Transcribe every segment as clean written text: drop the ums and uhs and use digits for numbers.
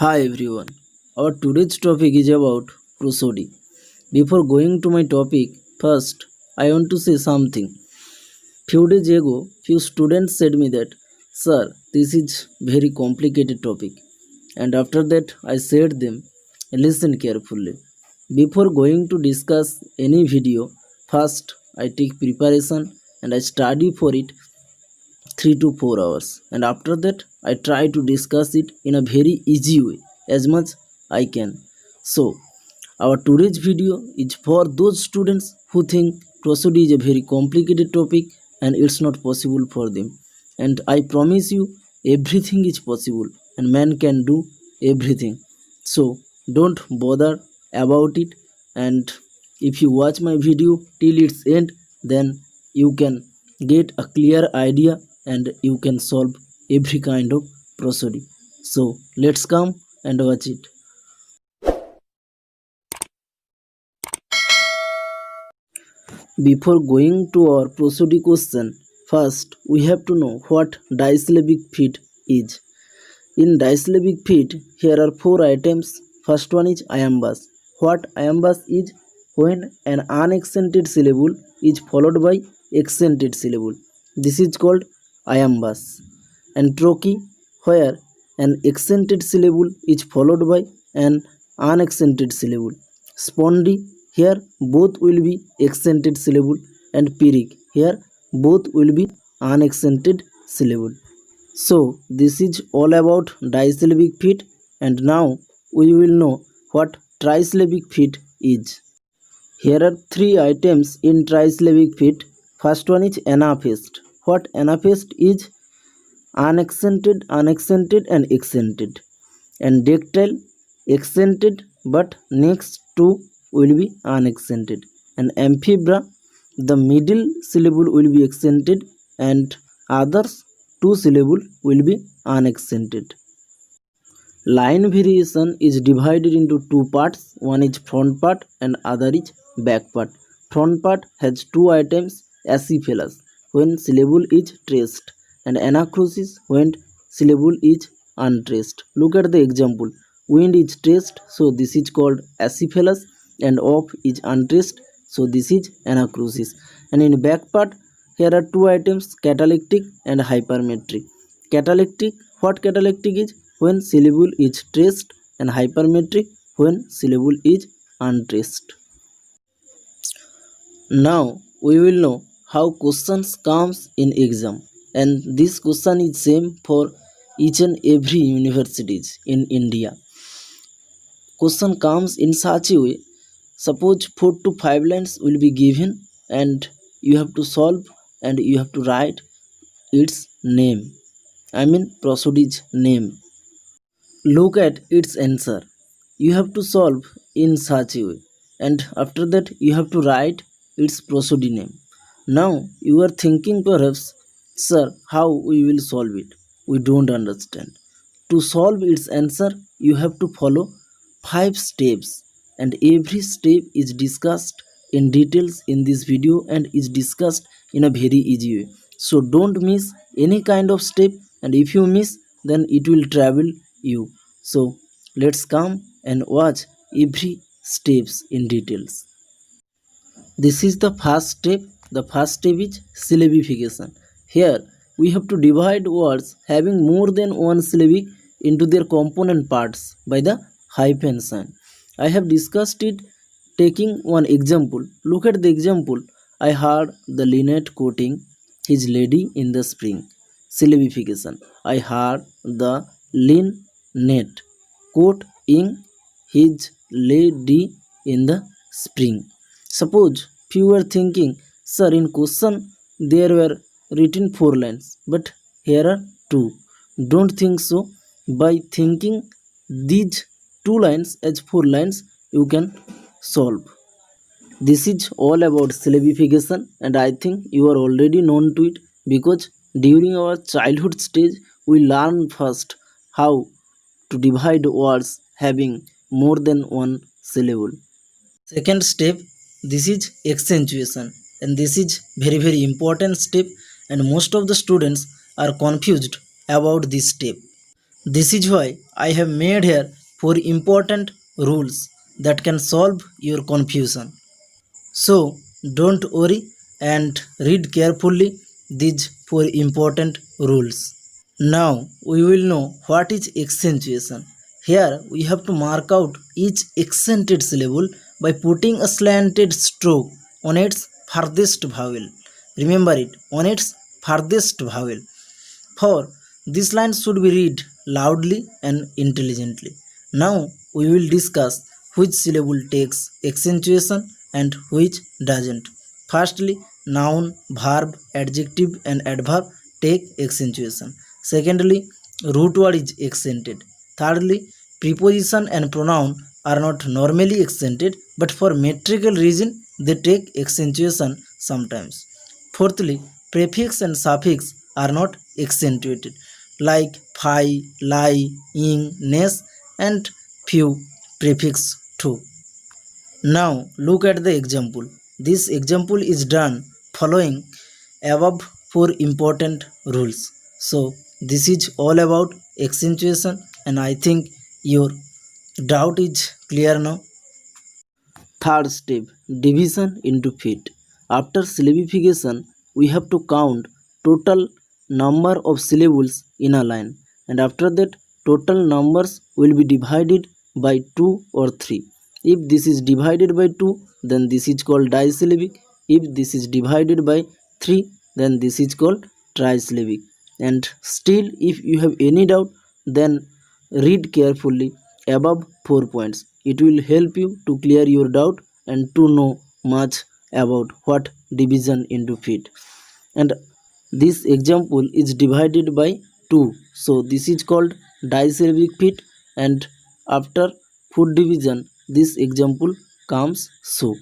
Hi everyone. Our today's topic is about prosody. Before going to my topic, first I want to say something. Few days ago, few students said me that, "Sir, this is very complicated topic." And after that, I said them, "Listen carefully. Before going to discuss any video, first I take preparation and I study for it 3 to 4 hours, and after that I try to discuss it in a very easy way as much I can." So our today's video is for those students who think prosody is a very complicated topic and it's not possible for them. And I promise you, everything is possible and man can do everything. So don't bother about it, and if you watch my video till its end, then you can get a clear idea and you can solve every kind of prosody. So let's come and watch it. Before going to our prosody question, first we have to know what disyllabic fit is. In disyllabic fit, here are four items. First one is iambus. What iambus is? When an unaccented syllable is followed by accented syllable. This is called iambus. And trochee, where an accented syllable is followed by an unaccented syllable. Spondy, here both will be accented syllable, and pyrrhic, here both will be unaccented syllable. So this is all about disyllabic fit, and now we will know what trisyllabic fit is. Here are three items in trisyllabic fit. First one is anaphased. What anaphased is? Unaccented, unaccented and accented. And dactyl, accented but next two will be unaccented. And amphibra, the middle syllable will be accented and others two syllable will be unaccented. Line variation is divided into two parts. One is front part and other is back part. Front part has two items: acephalous, when syllable is traced, and anacrusis, when syllable is untraced. Look at the example. Wind is traced, so this is called acephalous, and off is untraced, so this is anacrusis. And in back part, here are two items: catalectic and hypermetric. Catalectic, what catalectic is? When syllable is traced, and hypermetric, when syllable is untraced. Now we will know how questions comes in exam, and this question is same for each and every universities in India. Question comes in such a way: suppose 4 to 5 lines will be given and you have to solve and you have to write its name. I mean prosody's name. Look at its answer. You have to solve in such a way, and after that you have to write its prosody name. Now you are thinking perhaps, "Sir, how we will solve it? We don't understand." To solve its answer, you have to follow 5 steps, and every step is discussed in details in this video and is discussed in a very easy way. So don't miss any kind of step, and if you miss, then it will trouble you. So let's come and watch every steps in details. This is the first step. The first step is syllabification. Here we have to divide words having more than one syllable into their component parts by the hyphen sign. I have discussed it taking one example. Look at the example. I heard the linnet quoting his lady in the spring. Syllabification. I heard the linnet quoting his lady in the spring. Suppose few were thinking, "Sir, in question there were written 4 lines, but here are 2. Don't think so. By thinking these 2 lines as 4 lines, you can solve. This is all about syllabification, and I think you are already known to it, because during our childhood stage we learn first how to divide words having more than one syllable. Second step, this is accentuation, and this is very important step, and most of the students are confused about this step. This is why I have made here 4 important rules that can solve your confusion. So don't worry and read carefully these 4 important rules. Now we will know what is accentuation. Here we have to mark out each accented syllable by putting a slanted stroke on its farthest vowel. Remember it, on its farthest vowel. For this line should be read loudly and intelligently. Now we will discuss which syllable takes accentuation and which doesn't. Firstly, noun, verb, adjective and adverb take accentuation. Secondly, root word is accented. Thirdly, preposition and pronoun are not normally accented, but for metrical reason they take accentuation sometimes. Fourthly, prefix and suffix are not accentuated, like phi, lie, ing, nes, and few prefix too. Now look at the example. This example is done following above 4 important rules. So this is all about accentuation and I think your doubt is clear now. Third step, division into feet. After syllabification, we have to count total number of syllables in a line, and after that total numbers will be divided by 2 or 3. If this is divided by 2, then this is called disyllabic. If this is divided by 3, then this is called trisyllabic. And still if you have any doubt, then read carefully above 4 points. It will help you to clear your doubt and to know much about what division into feet. And this example is divided by 2. So this is called disyllabic feet, and after foot division this example comes so.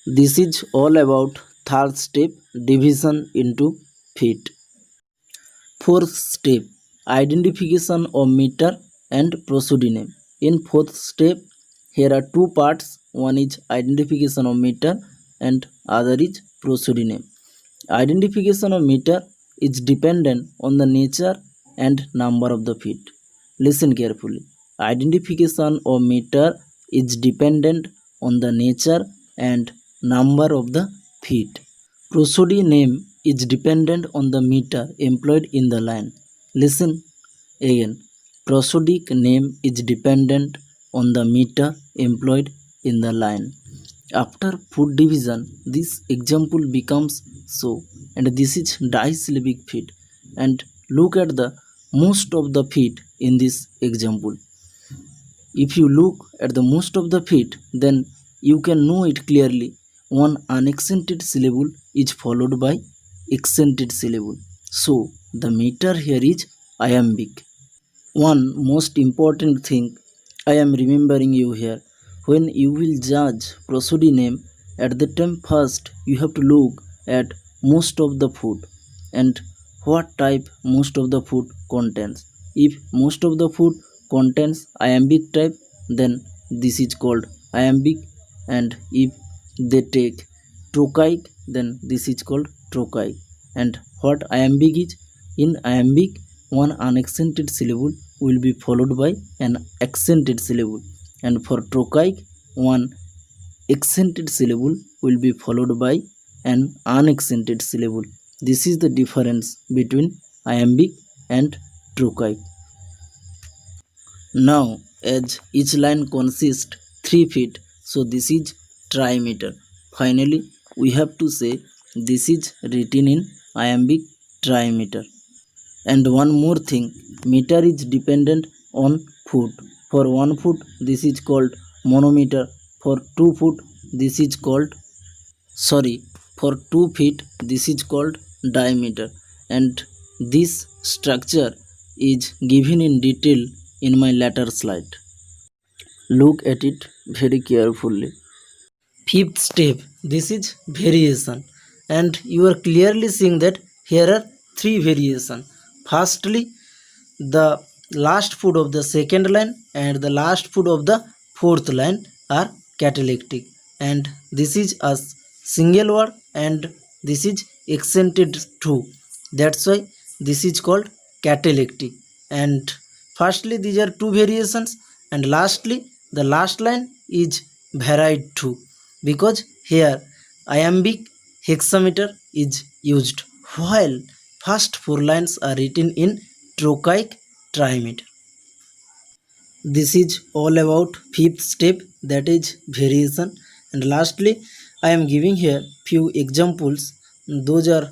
This is all about third step, division into feet. Fourth step, identification of meter and prosody name. In fourth step, here are two parts. One is identification of meter and other is prosody name. Identification of meter is dependent on the nature and number of the feet. Listen carefully. Identification of meter is dependent on the nature and number of the feet. Prosody name is dependent on the meter employed in the line. Listen again. Prosodic name is dependent on the meter employed in the line. After foot division, this example becomes so, and this is disyllabic feet. And look at the most of the feet in this example. If you look at the most of the feet, then you can know it clearly. One unaccented syllable is followed by accented syllable. So the meter here is iambic. One most important thing I am remembering you here. When you will judge prosody name, at the time first you have to look at most of the foot and what type most of the foot contains. If most of the foot contains iambic type, then this is called iambic, and if they take trochaic, then this is called trochaic. And what iambic is? In iambic, one unaccented syllable will be followed by an accented syllable, and for trochaic, one accented syllable will be followed by an unaccented syllable. This is the difference between iambic and trochaic. Now, as each line consists 3 feet, so this is trimeter. Finally, we have to say this is written in iambic trimeter. And one more thing, meter is dependent on foot. For 1 foot, this is called monometer. For 2 foot, this is called, for 2 feet, this is called diameter. And this structure is given in detail in my later slide. Look at it very carefully. Fifth step, this is variation, and you are clearly seeing that here are 3 variations. Firstly, the last foot of the second line and the last foot of the fourth line are catalectic, and this is a single word and this is accented too. That's why this is called catalectic. And Firstly, these are two variations, and lastly the last line is varied too, because here iambic hexameter is used, while first four lines are written in trochaic trimeter. This is all about fifth step, that is variation. And lastly, I am giving here few examples. Those are